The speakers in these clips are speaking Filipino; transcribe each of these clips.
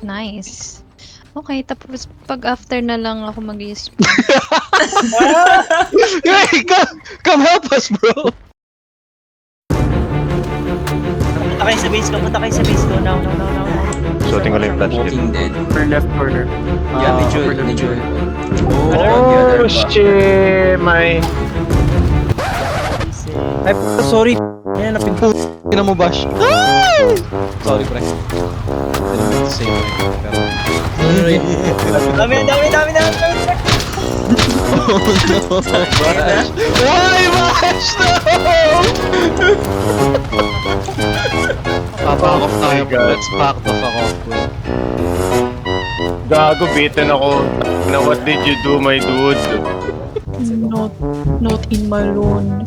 Nice. Okay, tapos pag after na lang ako mag-i-spawn. Hey, come help us, bro! Punta kayo sa base ko, punta kayo sa base ko. Now. Shooting ko lang yung flash dip. Walking Dead. Upper left corner. Yeah, medyo, upper left medyo. corner. Oh, shit! My... Ay, sorry. Ayan, napinto. Ina mo, Bash. Ay! Sorry, pre. I didn't mean to say it. Pero... Dami. Oh, no, Bash! Why, Bash? No! Back off tayo, bro. Let's back the fuck off, bro. Gago, beaten ako. Na what did you do, my dude? Not in Malone.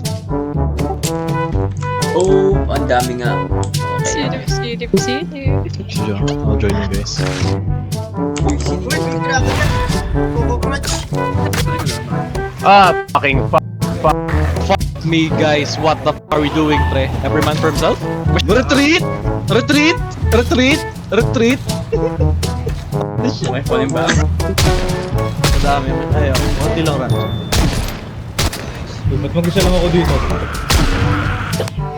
Oh, ang dami nga. Silip. Sure, I'll join you guys. Uy, sino? Fucking fuck. Fuck me, guys. What the f are we doing, pre? Every man for himself? Retreat! Retreat! Retreat! Retreat! May falling back. Madami. Ayaw. Konti lang run. Ba't mag-isa lang ako dito?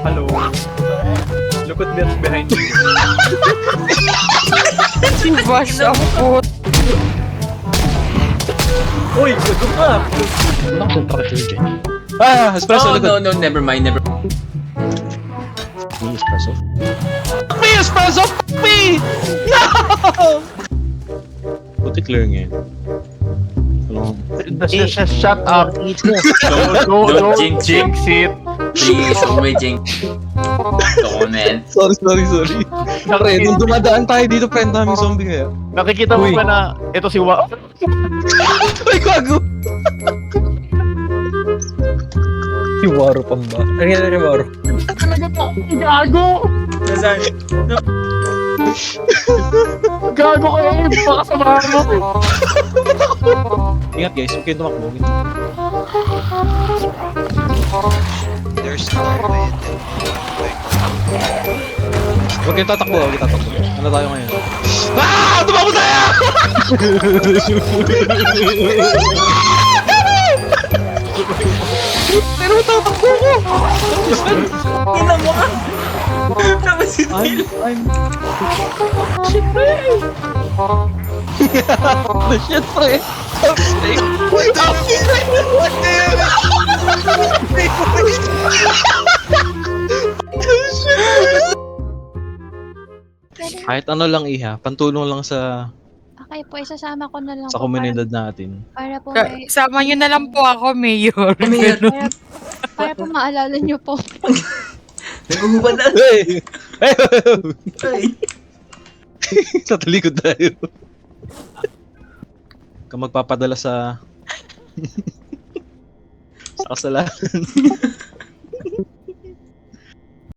Hello. Look at that behind you. Si Bash ang pot. Uy, gago ka. Wala akong temperature dyan. Ah! Espresso, Oh, likod. no, never mind. Me, espresso. Fuck me, espresso! Fuck me! No! Buti clear ngayon. Shut up. Don't jinx it. Please, huwag may jinx. Comment. Sorry. Pre, nung dumadaan tayo dito, pre, ang daming zombie kaya. Nakikita mo ba na ito si Wa? Ay, gago! Si Waro pang ba? Ano yan ni Waro? Nasaan? Gago ka eh. Baka samahan mo. Ingat guys, huwag kayong tumakbo. Huwag kayong tatakbo, Ano tayo ngayon? Ah! Tumakbo tayo! Pero tatakbo ko! Ina mo ka. Tapos si I'm... Shit, pre! Shit, pre! What the Kahit ano lang iha, pantulong lang sa Okay po, isasama ko na lang sa po komunidad natin. para po may, Sama nyo na lang po ako, Mayor. para po maalala nyo po. Naghuhubad na. Hey! Hey! Ay. Sa talikod tayo. Ka magpapadala sa sa kasalanan.